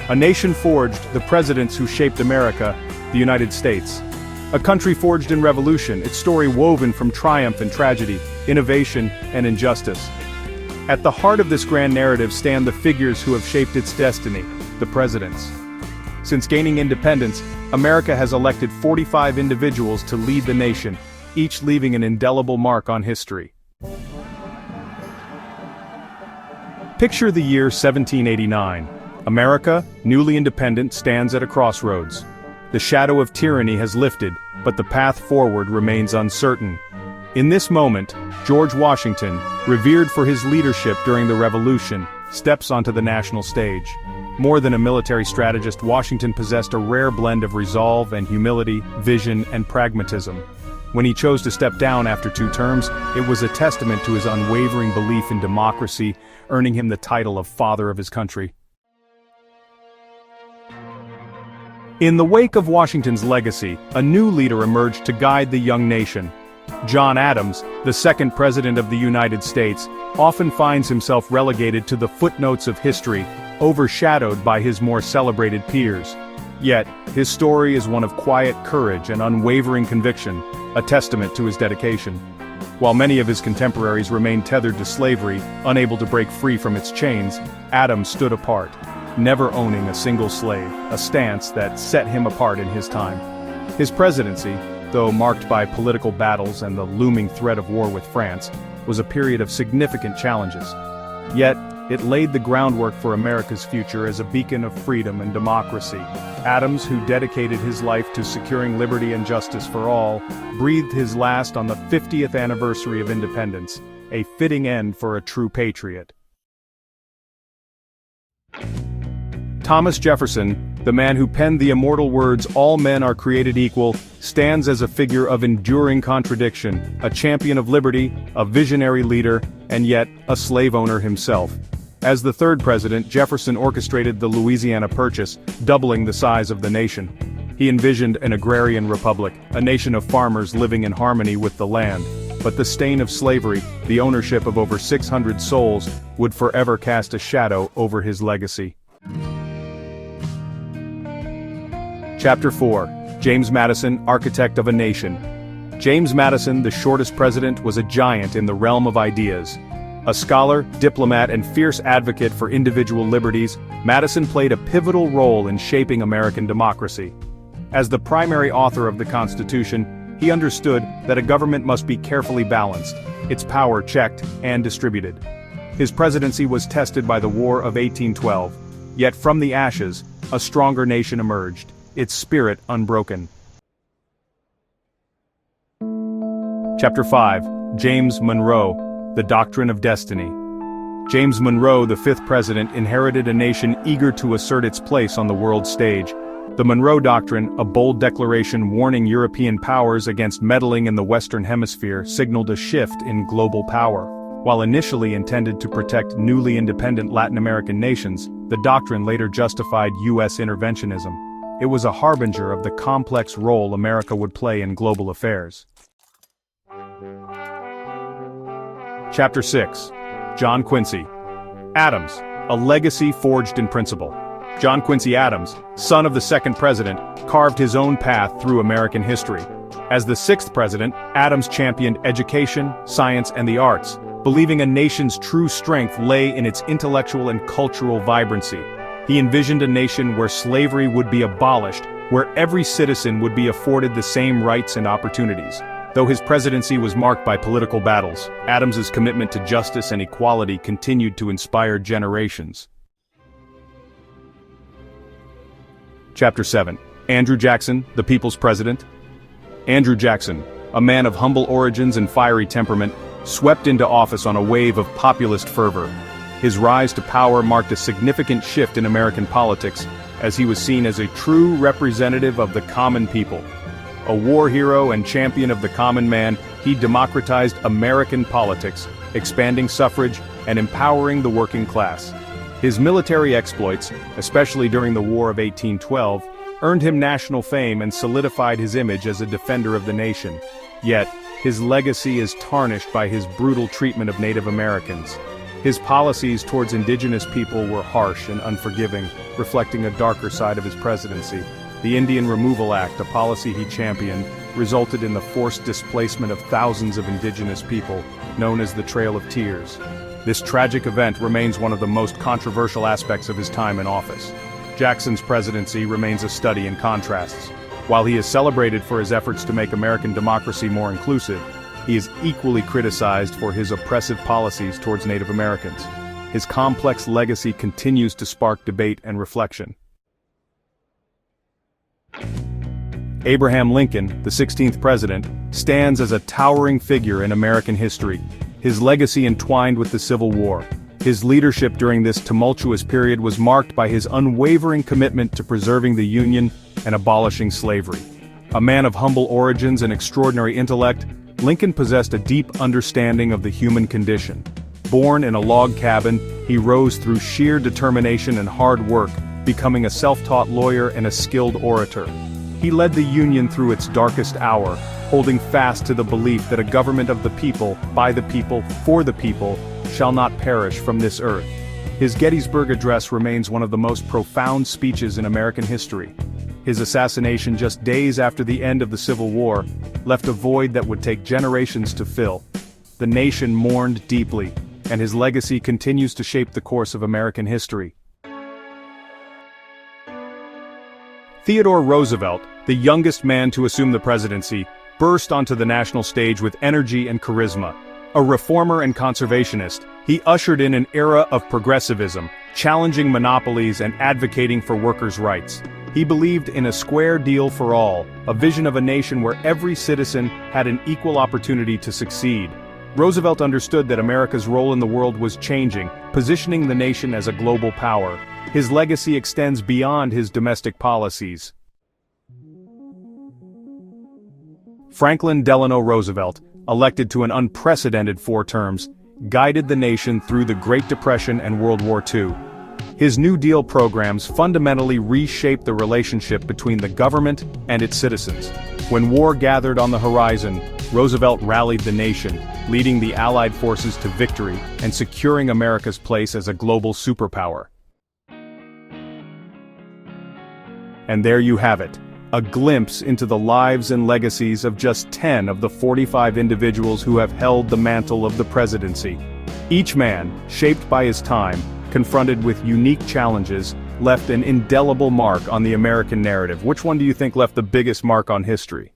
A nation forged the presidents who shaped America, the United States. A country forged in revolution, its story woven from triumph and tragedy, innovation and injustice. At the heart of this grand narrative stand the figures who have shaped its destiny, the presidents. Since gaining independence, America has elected 45 individuals to lead the nation, each leaving an indelible mark on history. Picture the year 1789. America, newly independent, stands at a crossroads. The shadow of tyranny has lifted, but the path forward remains uncertain. In this moment, George Washington, revered for his leadership during the Revolution, steps onto the national stage. More than a military strategist, Washington possessed a rare blend of resolve and humility, vision and pragmatism. When he chose to step down after 2 terms, it was a testament to his unwavering belief in democracy, earning him the title of Father of his country. In the wake of Washington's legacy, a new leader emerged to guide the young nation. John Adams, the second President of the United States, often finds himself relegated to the footnotes of history, overshadowed by his more celebrated peers. Yet, his story is one of quiet courage and unwavering conviction, a testament to his dedication. While many of his contemporaries remained tethered to slavery, unable to break free from its chains, Adams stood apart, never owning a single slave, a stance that set him apart in his time. His presidency, though marked by political battles and the looming threat of war with France, was a period of significant challenges. Yet, it laid the groundwork for America's future as a beacon of freedom and democracy. Adams, who dedicated his life to securing liberty and justice for all, breathed his last on the 50th anniversary of independence, a fitting end for a true patriot. Thomas Jefferson, the man who penned the immortal words, "All men are created equal," stands as a figure of enduring contradiction, a champion of liberty, a visionary leader, and yet a slave owner himself. As the third president, Jefferson orchestrated the Louisiana Purchase, doubling the size of the nation. He envisioned an agrarian republic, a nation of farmers living in harmony with the land. But the stain of slavery, the ownership of over 600 souls, would forever cast a shadow over his legacy. Chapter 4. James Madison, Architect of a Nation. James Madison, the shortest president, was a giant in the realm of ideas. A scholar, diplomat, and fierce advocate for individual liberties, Madison played a pivotal role in shaping American democracy. As the primary author of the Constitution, he understood that a government must be carefully balanced, its power checked and distributed. His presidency was tested by the War of 1812, yet from the ashes, a stronger nation emerged, its spirit unbroken. Chapter 5. James Monroe, The Doctrine of Destiny. James Monroe, the 5th president, inherited a nation eager to assert its place on the world stage. The Monroe Doctrine, a bold declaration warning European powers against meddling in the Western Hemisphere, signaled a shift in global power. While initially intended to protect newly independent Latin American nations, the doctrine later justified U.S. interventionism. It was a harbinger of the complex role America would play in global affairs. Chapter 6. John Quincy Adams, a legacy forged in principle. John Quincy Adams, son of the 2nd president, carved his own path through American history. As the 6th president, Adams championed education, science, and the arts, believing a nation's true strength lay in its intellectual and cultural vibrancy. He envisioned a nation where slavery would be abolished, where every citizen would be afforded the same rights and opportunities. Though his presidency was marked by political battles, Adams's commitment to justice and equality continued to inspire generations. Chapter 7. Andrew Jackson, the People's President. Andrew Jackson, a man of humble origins and fiery temperament, swept into office on a wave of populist fervor. His rise to power marked a significant shift in American politics, as he was seen as a true representative of the common people. A war hero and champion of the common man, he democratized American politics, expanding suffrage and empowering the working class. His military exploits, especially during the War of 1812, earned him national fame and solidified his image as a defender of the nation. Yet, his legacy is tarnished by his brutal treatment of Native Americans. His policies towards indigenous people were harsh and unforgiving, reflecting a darker side of his presidency. The Indian Removal Act, a policy he championed, resulted in the forced displacement of thousands of indigenous people, known as the Trail of Tears. This tragic event remains one of the most controversial aspects of his time in office. Jackson's presidency remains a study in contrasts. While he is celebrated for his efforts to make American democracy more inclusive, he is equally criticized for his oppressive policies towards Native Americans. His complex legacy continues to spark debate and reflection. Abraham Lincoln, the 16th president, stands as a towering figure in American history. His legacy entwined with the Civil War. His leadership during this tumultuous period was marked by his unwavering commitment to preserving the Union and abolishing slavery. A man of humble origins and extraordinary intellect, Lincoln possessed a deep understanding of the human condition. Born in a log cabin, he rose through sheer determination and hard work, becoming a self-taught lawyer and a skilled orator. He led the Union through its darkest hour, holding fast to the belief that a government of the people, by the people, for the people, shall not perish from this earth. His Gettysburg Address remains one of the most profound speeches in American history. His assassination just days after the end of the Civil War left a void that would take generations to fill. The nation mourned deeply, and his legacy continues to shape the course of American history. Theodore Roosevelt, the youngest man to assume the presidency, burst onto the national stage with energy and charisma. A reformer and conservationist, he ushered in an era of progressivism, challenging monopolies and advocating for workers' rights. He believed in a square deal for all, a vision of a nation where every citizen had an equal opportunity to succeed. Roosevelt understood that America's role in the world was changing, positioning the nation as a global power. His legacy extends beyond his domestic policies. Franklin Delano Roosevelt, elected to an unprecedented 4 terms, guided the nation through the Great Depression and World War II. His New Deal programs fundamentally reshaped the relationship between the government and its citizens. When war gathered on the horizon, Roosevelt rallied the nation, leading the Allied forces to victory and securing America's place as a global superpower. And there you have it, a glimpse into the lives and legacies of just 10 of the 45 individuals who have held the mantle of the presidency. Each man, shaped by his time, confronted with unique challenges, left an indelible mark on the American narrative. Which one do you think left the biggest mark on history?